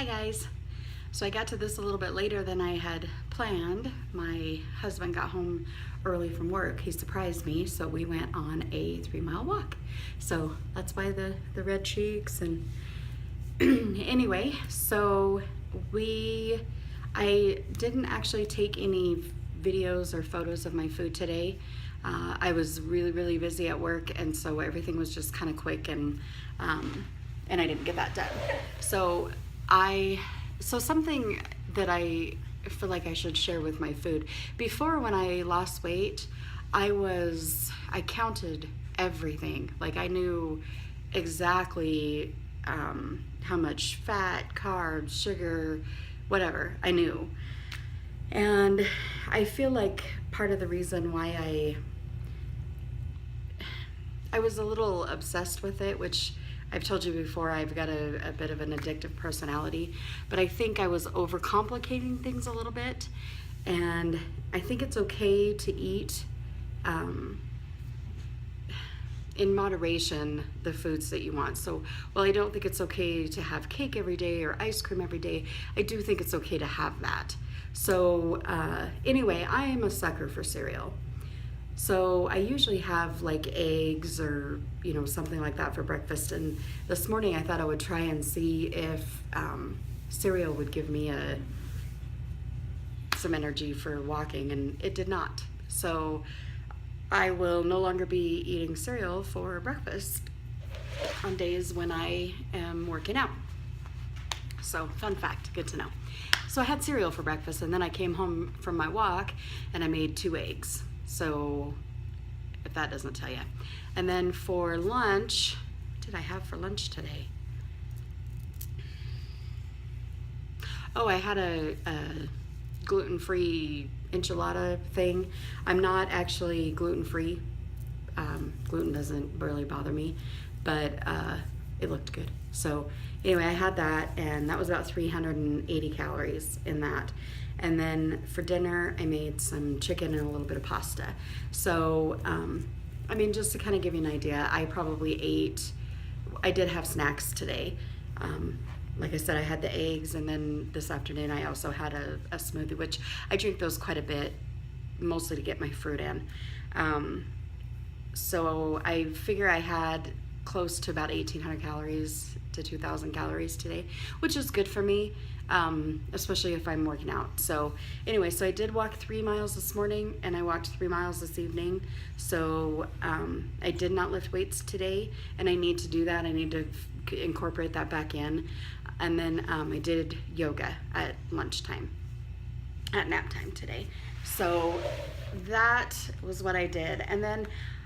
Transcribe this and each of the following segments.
Hi guys. So I got to this a little bit later than I had planned. My husband got home early from work. He surprised me, so we went on a 3-mile walk. So that's why the red cheeks and anyway, so I didn't actually take any videos or photos of my food today. I was really busy at work, and so everything was just kind of quick, and I didn't get that done. So something that I feel like I should share with my food. Before, when I lost weight, I counted everything. Like, I knew exactly how much fat, carbs, sugar, whatever, I knew. And I feel like part of the reason why I was a little obsessed with it, which I've told you before, I've got a bit of an addictive personality, but I think I was overcomplicating things a little bit, and I think it's okay to eat in moderation the foods that you want. So while I don't think it's okay to have cake every day or ice cream every day, I do think it's okay to have that. So anyway, I am a sucker for cereal. So I usually have like eggs or something like that for breakfast, and this morning I thought I would try and see if cereal would give me some energy for walking, and it did not. So I will no longer be eating cereal for breakfast on days when I am working out. So fun fact, good to know. So I had cereal for breakfast, and then I came home from my walk and I made 2 eggs. So if that doesn't tell you. And then for lunch, what did I have for lunch today? Oh, I had a gluten-free enchilada thing. I'm not actually gluten-free. Gluten doesn't really bother me, but it looked good. So anyway, I had that, and that was about 380 calories in that. And then for dinner, I made some chicken and a little bit of pasta. So, just to kind of give you an idea, I did have snacks today. Like I said, I had the eggs, and then this afternoon I also had a smoothie, which I drink those quite a bit, mostly to get my fruit in. So I figure I had close to about 1,800 calories to 2,000 calories today, which is good for me. Especially if I'm working out. So anyway, so I did walk 3 miles this morning, and I walked 3 miles this evening. So I did not lift weights today, and I need to do that. I need to incorporate that back in. And then I did yoga at lunchtime, at nap time today. So that was what I did. And then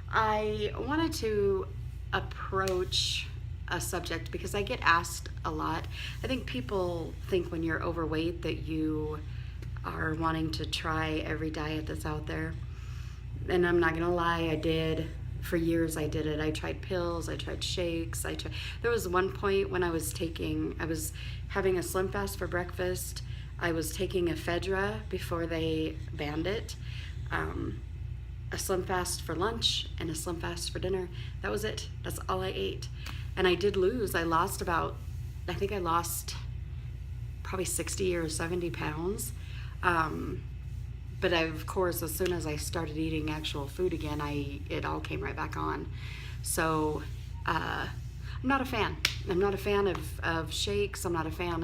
I wanted to approach a subject because I get asked a lot. I think people think when you're overweight that you are wanting to try every diet that's out there. And I'm not gonna lie, I did. For years I did it. I tried pills, I tried shakes, there was one point when I was having a Slim Fast for breakfast. I was taking ephedra before they banned it. A Slim Fast for lunch and a Slim Fast for dinner. That was it. That's all I ate. And I did lose. I lost probably 60 or 70 pounds. But of course, as soon as I started eating actual food again, it all came right back on. So I'm not a fan. I'm not a fan of shakes. I'm not a fan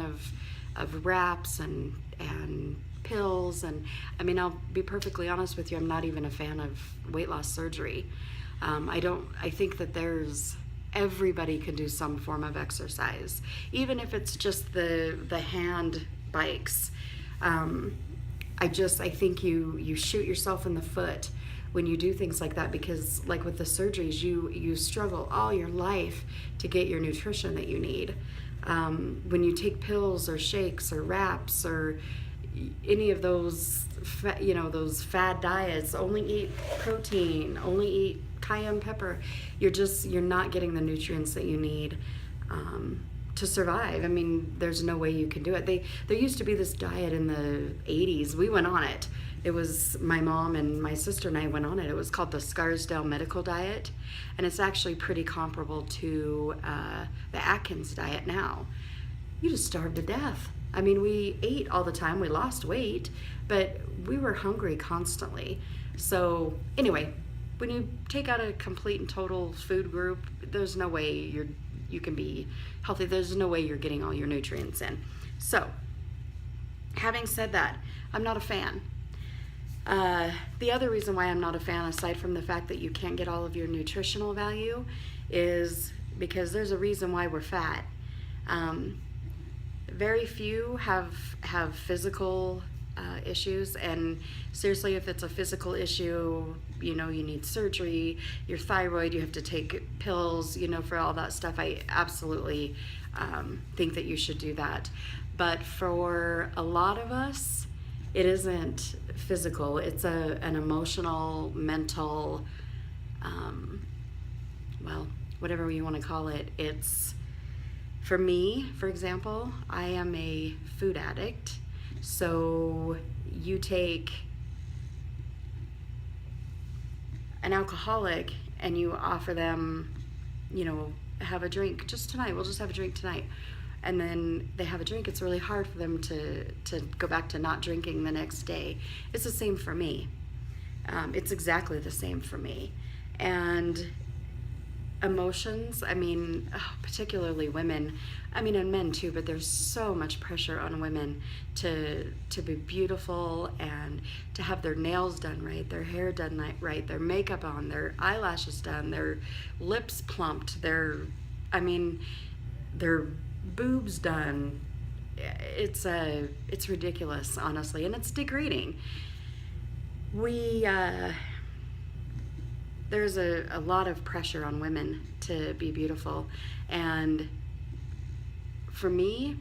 of wraps and pills. And I'll be perfectly honest with you, I'm not even a fan of weight loss surgery. I think that everybody can do some form of exercise, even if it's just the hand bikes. I think you shoot yourself in the foot when you do things like that, because like with the surgeries, you struggle all your life to get your nutrition that you need. When you take pills or shakes or wraps or any of those those fad diets, only eat protein, only eat cayenne pepper, you're not getting the nutrients that you need to survive. There's no way you can do it. There used to be this diet in the 80s. We went on it. It was my mom and my sister and I went on it. It was called the Scarsdale Medical Diet, and it's actually pretty comparable to the Atkins diet now. you just starve to death. I mean, we ate all the time, we lost weight, but we were hungry constantly. So anyway, when you take out a complete and total food group, there's no way you can be healthy. There's no way you're getting all your nutrients in. So having said that, I'm not a fan. The other reason why I'm not a fan, aside from the fact that you can't get all of your nutritional value, is because there's a reason why we're fat. Very few have physical issues, and seriously, if it's a physical issue, you need surgery, your thyroid, you have to take pills, for all that stuff. I absolutely think that you should do that. But for a lot of us, it isn't physical. It's an emotional, mental, well, whatever you want to call it. It's, for me, for example, I am a food addict. So you take an alcoholic and you offer them, have a drink just tonight. We'll just have a drink tonight. And then they have a drink. It's really hard for them to go back to not drinking the next day. It's the same for me. It's exactly the same for me. And emotions, particularly women, and men too, but there's so much pressure on women to be beautiful and to have their nails done right, their hair done right, their makeup on, their eyelashes done, their lips plumped, their boobs done. It's ridiculous, honestly, and it's degrading. There's a lot of pressure on women to be beautiful, and for me,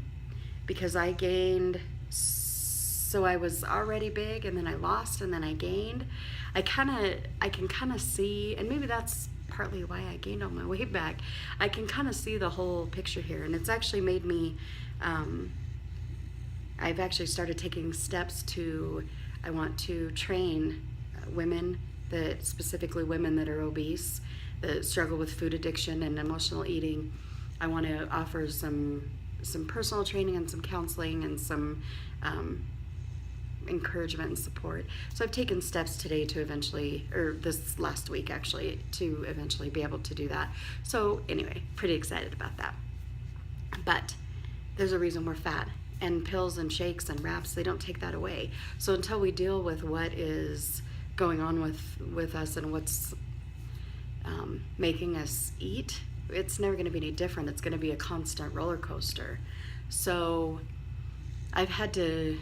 because I gained, so I was already big and then I lost and then I gained, I can kind of see, and maybe that's partly why I gained all my weight back. I can kind of see the whole picture here, and it's actually made me, I've actually started taking steps I want to train women, specifically women that are obese, that struggle with food addiction and emotional eating. I want to offer some personal training and some counseling and some encouragement and support. So I've taken steps today to eventually, or this last week actually, to eventually be able to do that. So anyway, pretty excited about that. But there's a reason we're fat, and pills and shakes and wraps, they don't take that away. So until we deal with what is going on with us and what's making us eat, it's never going to be any different. It's going to be a constant roller coaster. So I've had to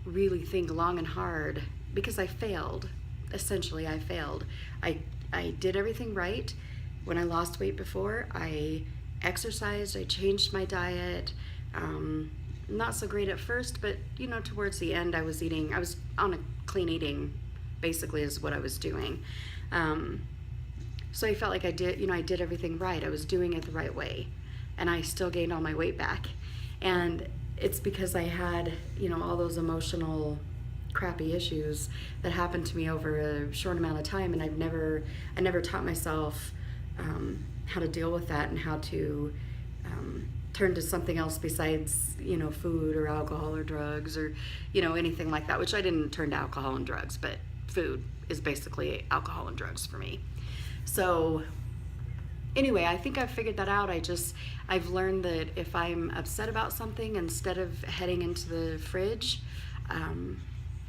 really think long and hard, because I failed. Essentially, I failed. I did everything right. When I lost weight before, I exercised, I changed my diet. Not so great at first, but towards the end I was on a clean eating, basically, is what I was doing. So I felt like I did everything right. I was doing it the right way, and I still gained all my weight back. And it's because I had, all those emotional crappy issues that happened to me over a short amount of time, and I never taught myself how to deal with that and how to turn to something else besides, food or alcohol or drugs or, anything like that, which I didn't turn to alcohol and drugs, but food is basically alcohol and drugs for me. So anyway, I think I've figured that out. I've learned that if I'm upset about something, instead of heading into the fridge,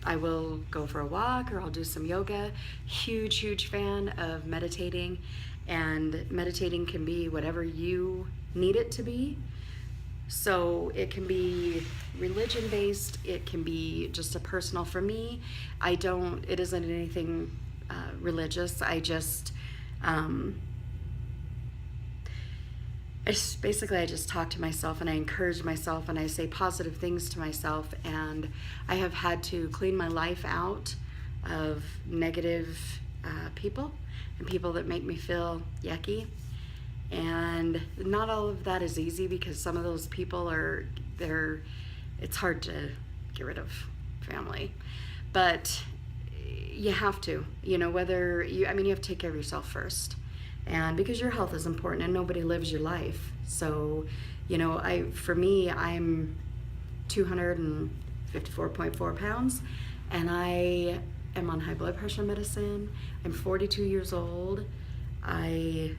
I will go for a walk or I'll do some yoga. Huge fan of meditating, and meditating can be whatever you need it to be. So it can be religion-based, it can be just a personal. For me, it isn't anything religious. I just talk to myself, and I encourage myself, and I say positive things to myself, and I have had to clean my life out of negative people and people that make me feel yucky. And not all of that is easy, because some of those people it's hard to get rid of family, but you have to, you have to take care of yourself first, and because your health is important and nobody lives your life. So You know, for me, I'm 254.4 pounds, and I am on high blood pressure medicine. I'm 42 years old. I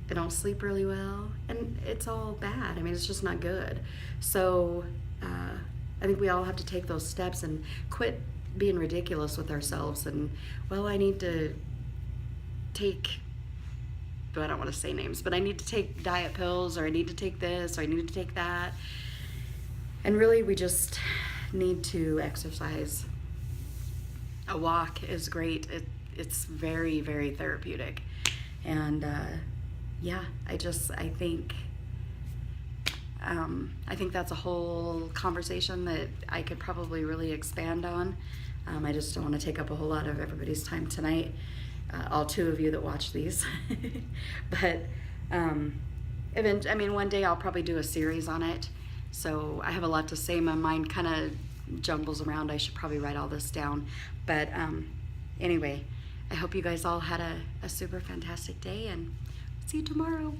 don't sleep really well, and it's all bad. I mean, it's just not good. So I think we all have to take those steps and quit being ridiculous with ourselves. And, well, I need to take, I don't want to say names, but I need to take diet pills, or I need to take this, or I need to take that. And really, we just need to exercise. A walk is great. It's very, very therapeutic. And yeah, I think that's a whole conversation that I could probably really expand on. I just don't want to take up a whole lot of everybody's time tonight, all 2 of you that watch these. But one day I'll probably do a series on it. So I have a lot to say. My mind kind of jumbles around. I should probably write all this down. But anyway, I hope you guys all had a super fantastic day, and see you tomorrow.